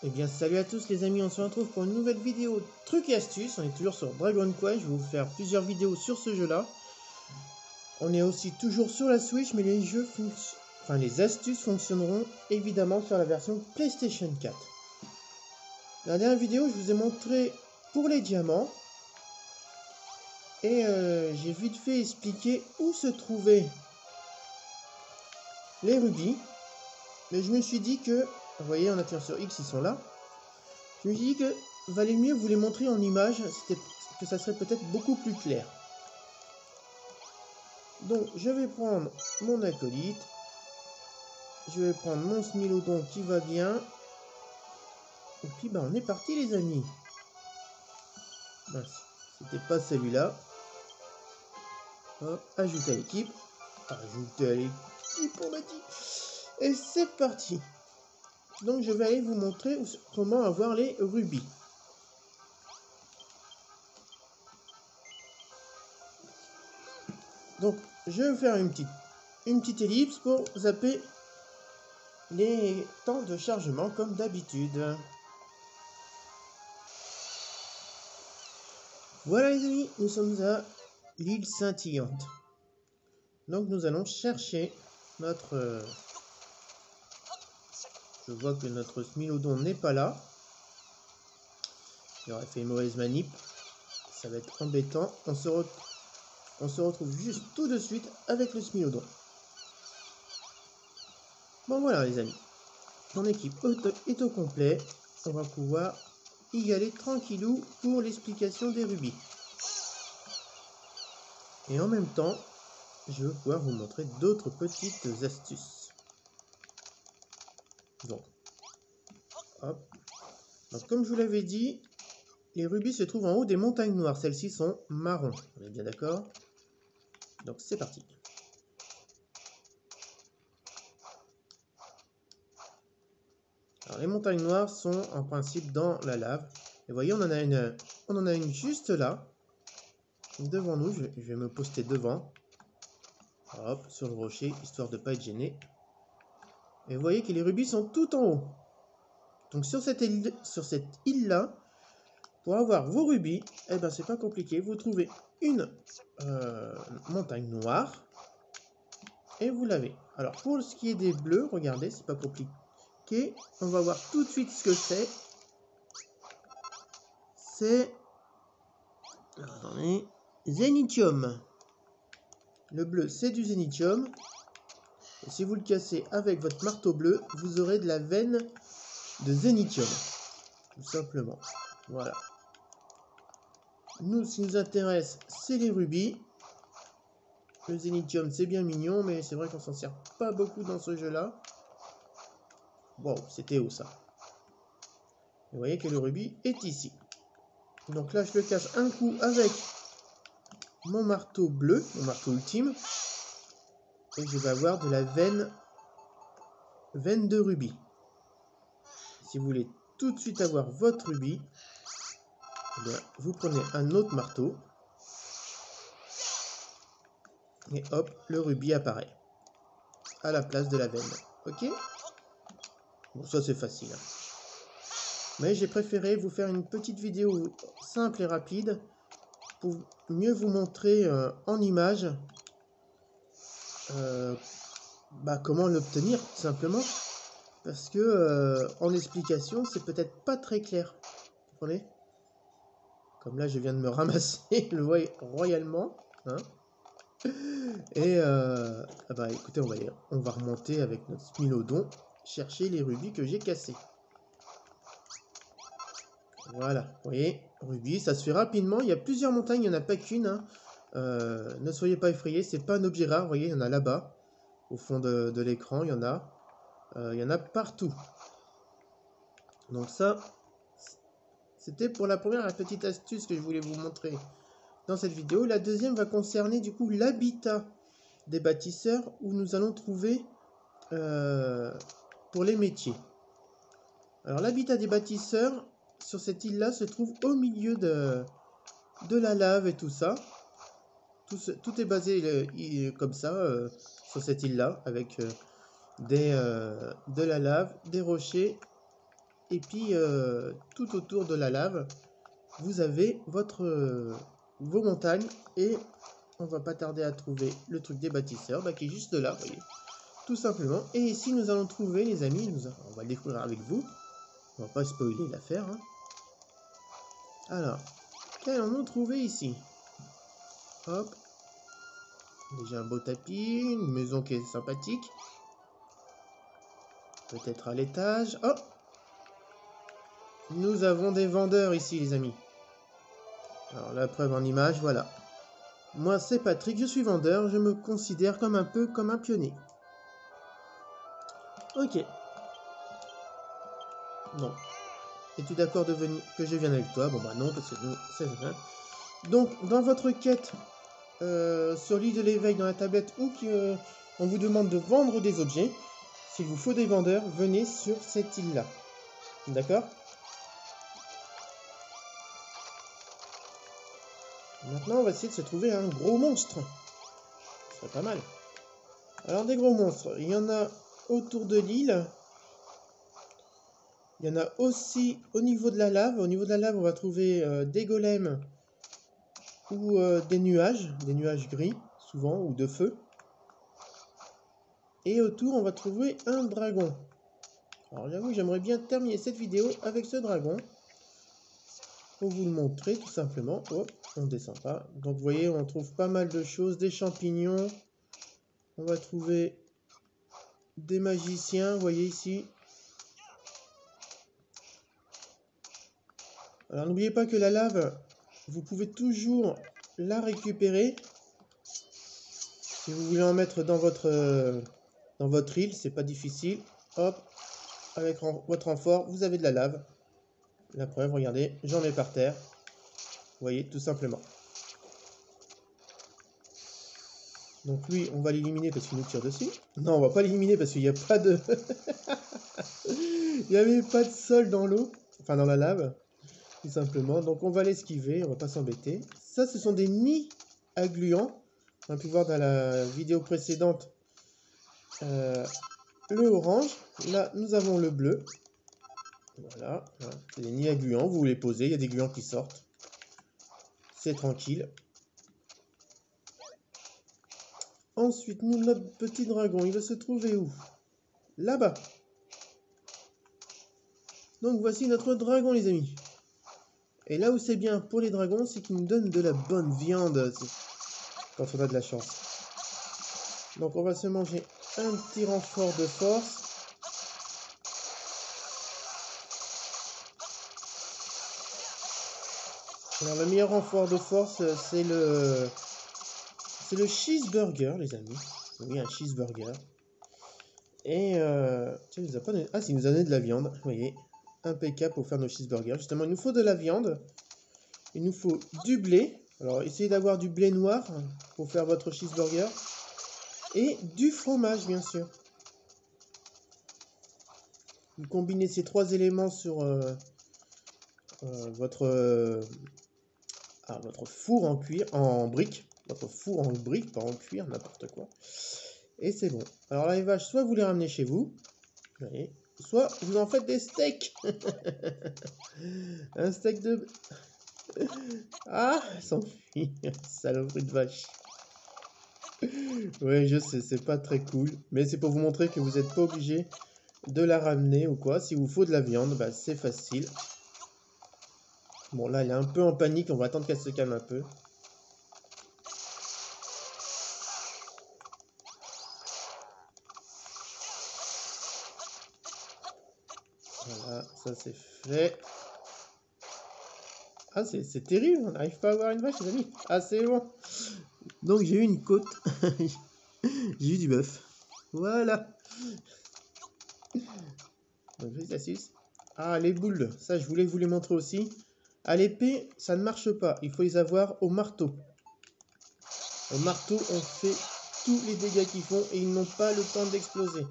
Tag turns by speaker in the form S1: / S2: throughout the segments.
S1: Eh bien salut à tous les amis, on se retrouve pour une nouvelle vidéo trucs et astuces. On est toujours sur Dragon Quest, je vais vous faire plusieurs vidéos sur ce jeu là. On est aussi toujours sur la Switch, mais les astuces fonctionneront évidemment sur la version PlayStation 4. Dans la dernière vidéo, je vous ai montré pour les diamants. Et j'ai vite fait expliquer où se trouvaient les rubis. Mais je me suis dit que, vous voyez en appuyant sur X, ils sont là. Je me suis dit que valait mieux vous les montrer en image, que ça serait peut-être beaucoup plus clair. Donc je vais prendre mon acolyte, je vais prendre mon smilodon qui va bien, et puis on est parti les amis. Mince, c'était pas celui-là. Hop, ajouter à l'équipe, on a dit. Et c'est parti. Donc je vais aller vous montrer comment avoir les rubis. Donc je vais faire une petite ellipse pour zapper les temps de chargement comme d'habitude. Voilà les amis, nous sommes à l'île scintillante. Donc nous allons chercher notre... Je vois que notre smilodon n'est pas là. Il aurait fait une mauvaise manip. Ça va être embêtant. On se retrouve juste tout de suite avec le smilodon. Bon voilà les amis. Mon équipe est au complet. On va pouvoir y aller tranquillou pour l'explication des rubis. Et en même temps, je vais pouvoir vous montrer d'autres petites astuces. Donc, hop. Donc comme je vous l'avais dit, les rubis se trouvent en haut des montagnes noires. Celles-ci sont marron. On est bien d'accord? Donc c'est parti. Alors les montagnes noires sont en principe dans la lave. Et vous voyez, on en a une juste là. Devant nous, je vais me poster devant. Hop, sur le rocher, histoire de ne pas être gêné. Et vous voyez que les rubis sont tout en haut. Donc sur cette île-là, pour avoir vos rubis, eh ben c'est pas compliqué. Vous trouvez une montagne noire et vous l'avez. Alors pour ce qui est des bleus, regardez, c'est pas compliqué. On va voir tout de suite ce que c'est. C'est... Attendez... Zénithium. Le bleu, c'est du zénithium. Et si vous le cassez avec votre marteau bleu, vous aurez de la veine de zénithium. Tout simplement. Voilà. Nous, ce qui nous intéresse, c'est les rubis. Le zénithium, c'est bien mignon, mais c'est vrai qu'on s'en sert pas beaucoup dans ce jeu-là. Wow, c'était haut ça. Vous voyez que le rubis est ici. Donc là, je le casse un coup avec mon marteau bleu, mon marteau ultime. Et je vais avoir de la veine de rubis. Si vous voulez tout de suite avoir votre rubis, eh bien, vous prenez un autre marteau. Et hop, le rubis apparaît. À la place de la veine. Ok? Bon, ça c'est facile. Hein. Mais j'ai préféré vous faire une petite vidéo simple et rapide pour mieux vous montrer en image comment l'obtenir tout simplement. Parce que en explication, c'est peut-être pas très clair. Vous comprenez? Comme là, je viens de me ramasser le royalement. Hein. Et écoutez, on va remonter avec notre smilodon, chercher les rubis que j'ai cassés. Voilà, vous voyez, rubis, ça se fait rapidement. Il y a plusieurs montagnes, il n'y en a pas qu'une. Hein. Ne soyez pas effrayés, c'est pas un objet rare. Vous voyez, il y en a là-bas, au fond de l'écran, il y en a. Il y en a partout. Donc ça, c'était pour la première petite astuce que je voulais vous montrer dans cette vidéo. La deuxième va concerner du coup l'habitat des bâtisseurs où nous allons trouver pour les métiers. Alors l'habitat des bâtisseurs sur cette île-là se trouve au milieu de la lave et tout ça. Tout est basé comme ça sur cette île-là avec de la lave, des rochers Et puis, tout autour de la lave, vous avez vos montagnes. Et on va pas tarder à trouver le truc des bâtisseurs, qui est juste là, vous voyez. Tout simplement. Et ici, nous allons trouver, les amis, on va le découvrir avec vous. On va pas spoiler l'affaire. Hein. Alors, qu'allons-nous trouver ici? Hop. Déjà un beau tapis, une maison qui est sympathique. Peut-être à l'étage. Oh! Nous avons des vendeurs ici, les amis. Alors, la preuve en image, voilà. Moi, c'est Patrick, je suis vendeur. Je me considère comme un peu comme un pionnier. Ok. Bon. Es-tu d'accord que je vienne avec toi? Bon, bah non, parce que nous, c'est vrai. Donc, dans votre quête sur l'île de l'éveil dans la tablette ou qu'on vous demande de vendre des objets, s'il vous faut des vendeurs, venez sur cette île-là. D'accord? Maintenant, on va essayer de se trouver un gros monstre. Ce serait pas mal. Alors, des gros monstres, il y en a autour de l'île. Il y en a aussi au niveau de la lave. Au niveau de la lave, on va trouver des golems ou des nuages gris, souvent, ou de feu. Et autour, on va trouver un dragon. Alors, j'avoue, j'aimerais bien terminer cette vidéo avec ce dragon. Pour vous le montrer, tout simplement. Hop, on ne descend pas. Donc, vous voyez, on trouve pas mal de choses. Des champignons. On va trouver des magiciens, vous voyez ici. Alors, n'oubliez pas que la lave, vous pouvez toujours la récupérer. Si vous voulez en mettre dans votre île, c'est pas difficile. Hop, avec votre renfort, vous avez de la lave. La preuve, regardez, j'en mets par terre. Vous voyez, tout simplement. Donc lui, on va l'éliminer parce qu'il nous tire dessus. Non, on va pas l'éliminer parce qu'il n'y a pas de... Il n'y avait pas de sol dans l'eau. Enfin, dans la lave. Tout simplement. Donc on va l'esquiver, on va pas s'embêter. Ça, ce sont des nids à gluants. On a pu voir dans la vidéo précédente le orange. Là, nous avons le bleu. Voilà. C'est des nids à gluants. Vous les posez, il y a des gluants qui sortent. C'est tranquille. Ensuite, nous, notre petit dragon, il va se trouver où? Là-bas. Donc voici notre dragon, les amis. Et là où c'est bien pour les dragons, c'est qu'ils nous donnent de la bonne viande. Quand on a de la chance. Donc on va se manger un petit renfort de force. Alors le meilleur renfort de force, c'est le cheeseburger, les amis. Oui, un cheeseburger. Et tiens, il nous a pas donné... Ah, si, il nous a donné de la viande. Vous voyez, impeccable pour faire nos cheeseburgers. Justement, il nous faut de la viande. Il nous faut du blé. Alors, essayez d'avoir du blé noir pour faire votre cheeseburger. Et du fromage, bien sûr. Vous combinez ces trois éléments sur votre four en cuir, en brique. Votre four en brique, pas en cuir, n'importe quoi. Et c'est bon. Alors là, les vaches, soit vous les ramenez chez vous, voyez, soit vous en faites des steaks. Un steak de... Ah, s'enfuit, saloperie de vache. Oui, je sais, c'est pas très cool. Mais c'est pour vous montrer que vous n'êtes pas obligé de la ramener ou quoi. Si vous faut de la viande, bah, c'est facile. Bon, là, elle est un peu en panique. On va attendre qu'elle se calme un peu. Voilà, ça c'est fait. Ah, c'est terrible. On n'arrive pas à avoir une vache, les amis. Ah, c'est bon. Donc, j'ai eu une côte. J'ai eu du bœuf. Voilà. Donc, astuce. Ah, les boules. Ça, je voulais vous les montrer aussi. À l'épée, ça ne marche pas. Il faut les avoir au marteau. Au marteau, on fait tous les dégâts qu'ils font et ils n'ont pas le temps d'exploser.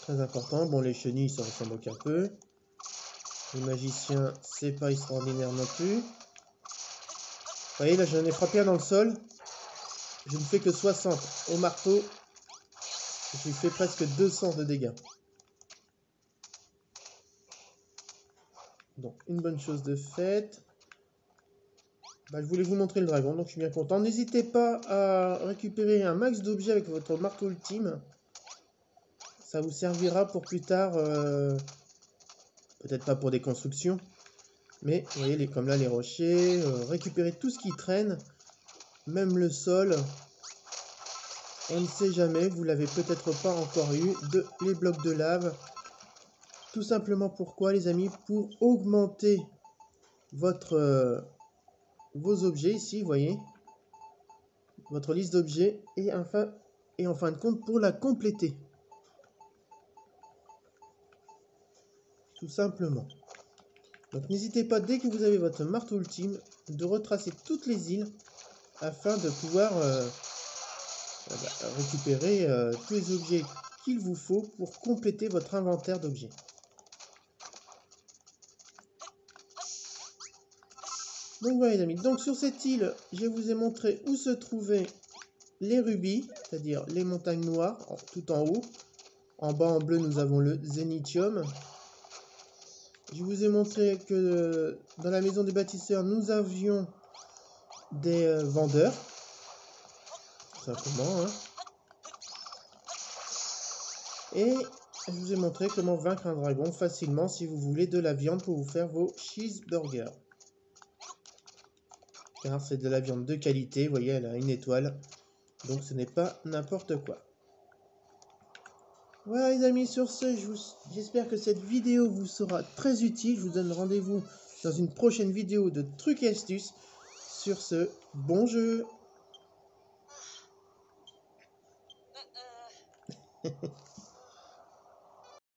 S1: Très important. Bon, les chenilles, ça s'en moque un peu. Les magiciens, c'est pas extraordinaire non plus. Vous voyez, là, j'en ai frappé un dans le sol. Je ne fais que 60. Au marteau, je lui fais presque 200 de dégâts. Donc, une bonne chose de faite. Bah, je voulais vous montrer le dragon, donc je suis bien content. N'hésitez pas à récupérer un max d'objets avec votre marteau ultime. Ça vous servira pour plus tard, peut-être pas pour des constructions, mais vous voyez, comme là les rochers, récupérer tout ce qui traîne, même le sol. On ne sait jamais, vous l'avez peut-être pas encore eu, les blocs de lave. Tout simplement pourquoi, les amis? Pour augmenter votre, vos objets ici, vous voyez, votre liste d'objets, et en fin de compte pour la compléter. Tout simplement. Donc n'hésitez pas, dès que vous avez votre marteau ultime, de retracer toutes les îles afin de pouvoir récupérer tous les objets qu'il vous faut pour compléter votre inventaire d'objets. Donc voilà les amis, donc sur cette île, je vous ai montré où se trouvaient les rubis, c'est-à-dire les montagnes noires, tout en haut. En bas en bleu, nous avons le zénithium. Je vous ai montré que dans la maison des bâtisseurs, nous avions des vendeurs. Tout simplement. Hein. Et je vous ai montré comment vaincre un dragon facilement si vous voulez de la viande pour vous faire vos cheeseburgers. Car c'est de la viande de qualité, vous voyez, elle a une étoile. Donc ce n'est pas n'importe quoi. Voilà les amis, sur ce, j'espère que cette vidéo vous sera très utile. Je vous donne rendez-vous dans une prochaine vidéo de trucs et astuces. Sur ce, bon jeu.